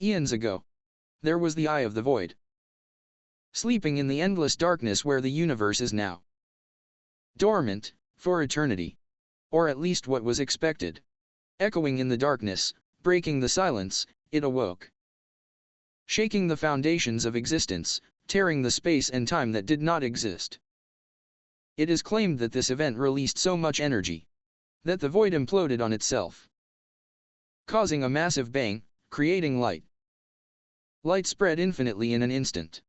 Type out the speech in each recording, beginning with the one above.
Eons ago, there was the Eye of the Void, sleeping in the endless darkness where the universe is now. Dormant, for eternity. Or at least what was expected. Echoing in the darkness, breaking the silence, it awoke. Shaking the foundations of existence, tearing the space and time that did not exist. It is claimed that this event released so much energy that the void imploded on itself, causing a massive bang, creating light. Light spread infinitely in an instant,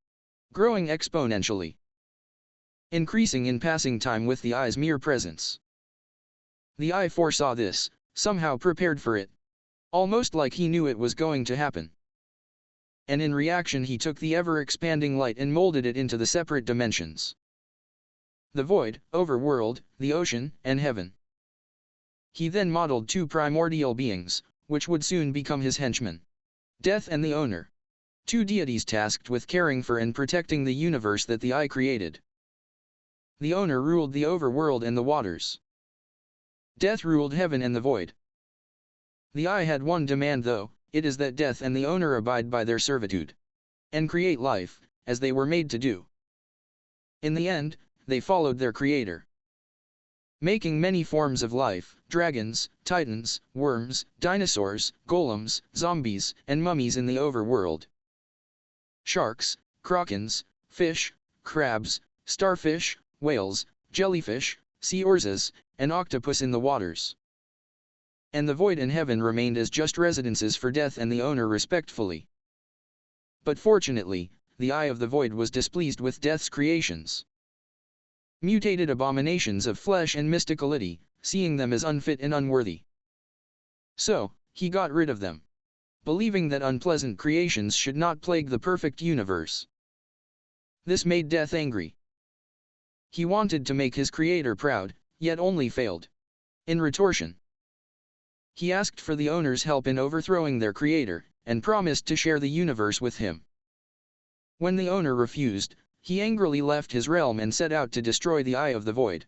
growing exponentially, increasing in passing time with the eye's mere presence. The eye foresaw this, somehow prepared for it, almost like he knew it was going to happen. And in reaction he took the ever-expanding light and molded it into the separate dimensions. The void, overworld, the ocean, and heaven. He then modeled two primordial beings, which would soon become his henchmen. Death and the Owner. Two deities tasked with caring for and protecting the universe that the eye created. The Owner ruled the overworld and the waters. Death ruled heaven and the void. The eye had one demand though, it is that Death and the Owner abide by their servitude, and create life, as they were made to do. In the end, they followed their creator, making many forms of life: dragons, titans, worms, dinosaurs, golems, zombies, and mummies in the overworld. Sharks, krakens, fish, crabs, starfish, whales, jellyfish, sea orzes, and octopus in the waters. And the void and heaven remained as just residences for Death and the Owner respectfully. But fortunately, the Eye of the Void was displeased with Death's creations. Mutated abominations of flesh and mysticality, seeing them as unfit and unworthy. So, he got rid of them, believing that unpleasant creations should not plague the perfect universe. This made Death angry. He wanted to make his creator proud, yet only failed. In retortion, he asked for the Owner's help in overthrowing their creator, and promised to share the universe with him. When the Owner refused, he angrily left his realm and set out to destroy the Eye of the Void.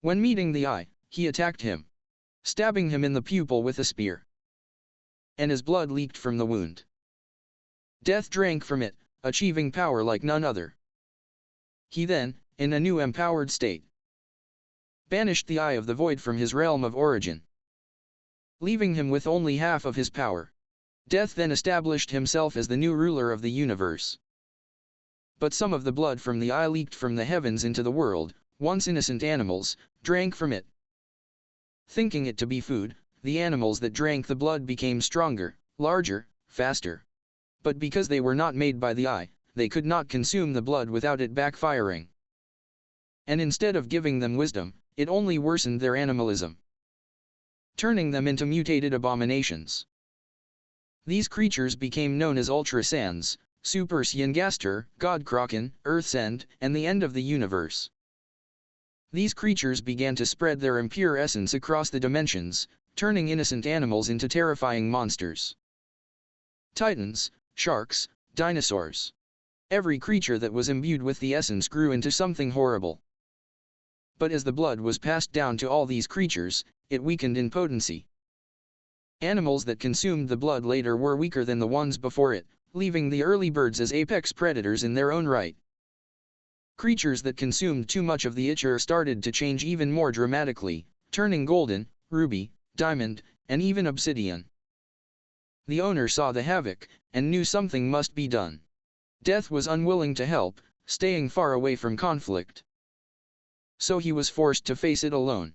When meeting the Eye, he attacked him, stabbing him in the pupil with a spear. And his blood leaked from the wound. Death drank from it, achieving power like none other. He then, in a new empowered state, banished the Eye of the Void from his realm of origin, leaving him with only half of his power. Death then established himself as the new ruler of the universe. But some of the blood from the Eye leaked from the heavens into the world. Once innocent animals drank from it. Thinking it to be food, the animals that drank the blood became stronger, larger, faster. But because they were not made by the Eye, they could not consume the blood without it backfiring. And instead of giving them wisdom, it only worsened their animalism, turning them into mutated abominations. These creatures became known as Ultra Sans, Super Syengaster, God Kraken, Earth's End, and the end of the universe. These creatures began to spread their impure essence across the dimensions, turning innocent animals into terrifying monsters. Titans, sharks, dinosaurs. Every creature that was imbued with the essence grew into something horrible. But as the blood was passed down to all these creatures, it weakened in potency. Animals that consumed the blood later were weaker than the ones before it, leaving the early birds as apex predators in their own right. Creatures that consumed too much of the ichor started to change even more dramatically, turning golden, ruby, diamond, and even obsidian. The Owner saw the havoc, and knew something must be done. Death was unwilling to help, staying far away from conflict. So he was forced to face it alone.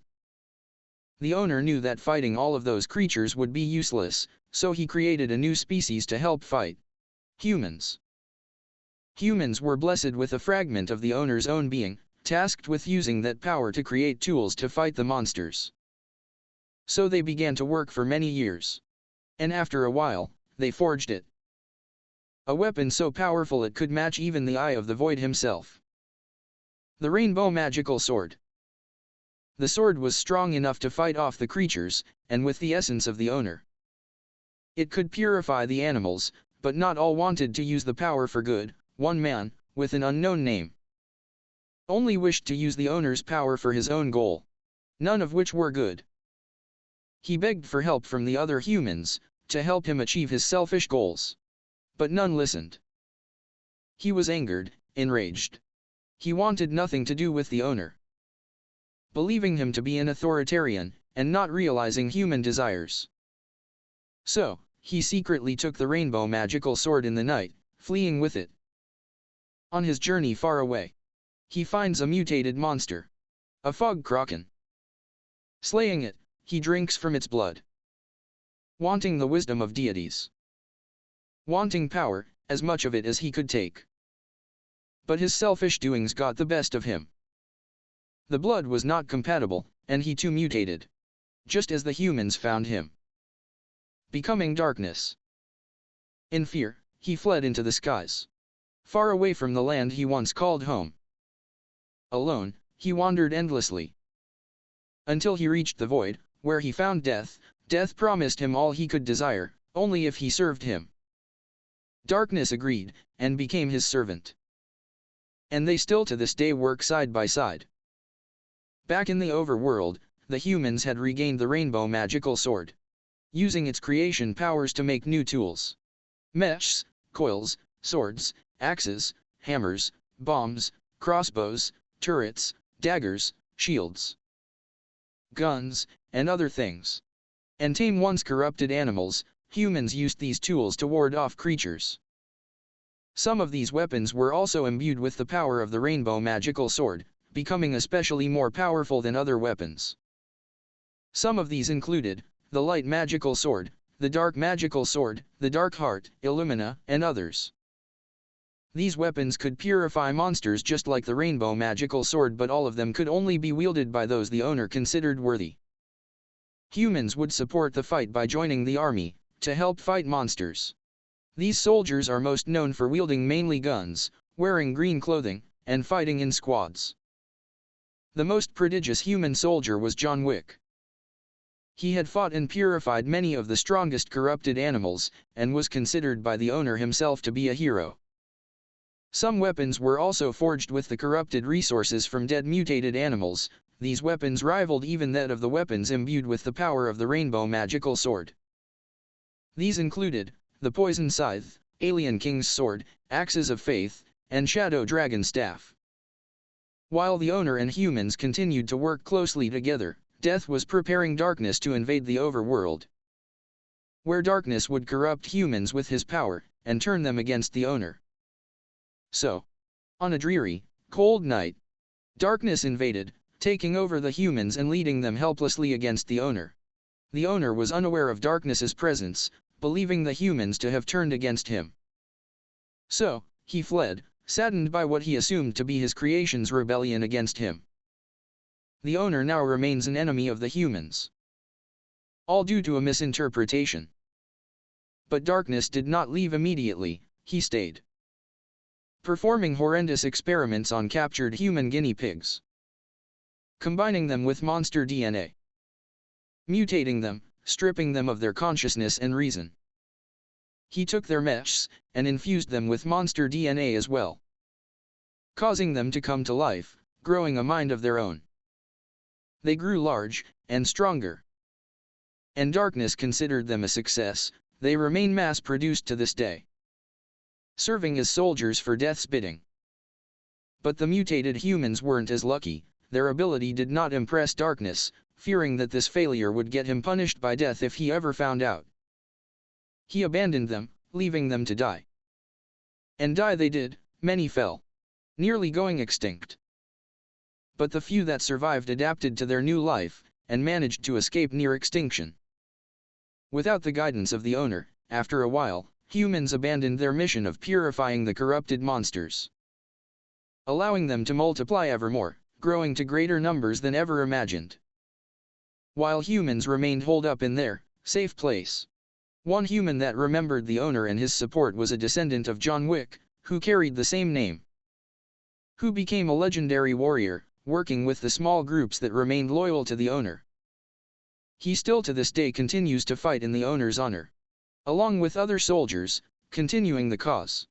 The Owner knew that fighting all of those creatures would be useless, so he created a new species to help fight. Humans. Humans were blessed with a fragment of the Owner's own being, tasked with using that power to create tools to fight the monsters. So they began to work for many years. And after a while, they forged it. A weapon so powerful it could match even the Eye of the Void himself. The Rainbow Magical Sword. The sword was strong enough to fight off the creatures, and with the essence of the Owner. It could purify the animals, but not all wanted to use the power for good. One man, with an unknown name, only wished to use the Owner's power for his own goal, none of which were good. He begged for help from the other humans, to help him achieve his selfish goals. But none listened. He was angered, enraged. He wanted nothing to do with the owner, believing him to be an authoritarian, and not realizing human desires. So, he secretly took the rainbow magical sword in the night, fleeing with it. On his journey far away, he finds a mutated monster, a fog kraken. Slaying it, he drinks from its blood, wanting the wisdom of deities, wanting power, as much of it as he could take. But his selfish doings got the best of him. The blood was not compatible, and he too mutated, just as the humans found him, becoming darkness. In fear, he fled into the skies, far away from the land he once called home. Alone, he wandered endlessly, until he reached the void, where he found death. Death promised him all he could desire, only if he served him. Darkness agreed, and became his servant. And they still to this day work side by side. Back in the overworld, the humans had regained the rainbow magical sword, using its creation powers to make new tools. Meshs, coils, swords, axes, hammers, bombs, crossbows, turrets, daggers, shields, guns, and other things. And tame once corrupted animals, humans used these tools to ward off creatures. Some of these weapons were also imbued with the power of the rainbow magical sword, becoming especially more powerful than other weapons. Some of these included the light magical sword, the dark magical sword, the dark heart, Illumina, and others. These weapons could purify monsters just like the rainbow magical sword, but all of them could only be wielded by those the owner considered worthy. Humans would support the fight by joining the army, to help fight monsters. These soldiers are most known for wielding mainly guns, wearing green clothing, and fighting in squads. The most prodigious human soldier was John Wick. He had fought and purified many of the strongest corrupted animals, and was considered by the owner himself to be a hero. Some weapons were also forged with the corrupted resources from dead mutated animals. These weapons rivaled even that of the weapons imbued with the power of the rainbow magical sword. These included the Poison Scythe, Alien King's Sword, Axes of Faith, and Shadow Dragon Staff. While the owner and humans continued to work closely together, Death was preparing Darkness to invade the overworld, where Darkness would corrupt humans with his power, and turn them against the owner. So, on a dreary, cold night, Darkness invaded, taking over the humans and leading them helplessly against the owner. The owner was unaware of Darkness's presence, believing the humans to have turned against him. So, he fled, saddened by what he assumed to be his creation's rebellion against him. The owner now remains an enemy of the humans, all due to a misinterpretation. But Darkness did not leave immediately, he stayed, performing horrendous experiments on captured human guinea pigs, combining them with monster DNA, mutating them, stripping them of their consciousness and reason. He took their meshs, and infused them with monster DNA as well, causing them to come to life, growing a mind of their own. They grew large, and stronger. And Darkness considered them a success. They remain mass-produced to this day, serving as soldiers for Death's bidding. But the mutated humans weren't as lucky. Their ability did not impress Darkness, fearing that this failure would get him punished by Death if he ever found out. He abandoned them, leaving them to die. And die they did. Many fell, nearly going extinct. But the few that survived adapted to their new life, and managed to escape near extinction. Without the guidance of the owner, after a while, humans abandoned their mission of purifying the corrupted monsters, allowing them to multiply evermore, growing to greater numbers than ever imagined. While humans remained holed up in their safe place. One human that remembered the owner and his support was a descendant of John Wick, who carried the same name, who became a legendary warrior, working with the small groups that remained loyal to the owner. He still to this day continues to fight in the owner's honor, along with other soldiers, continuing the cause.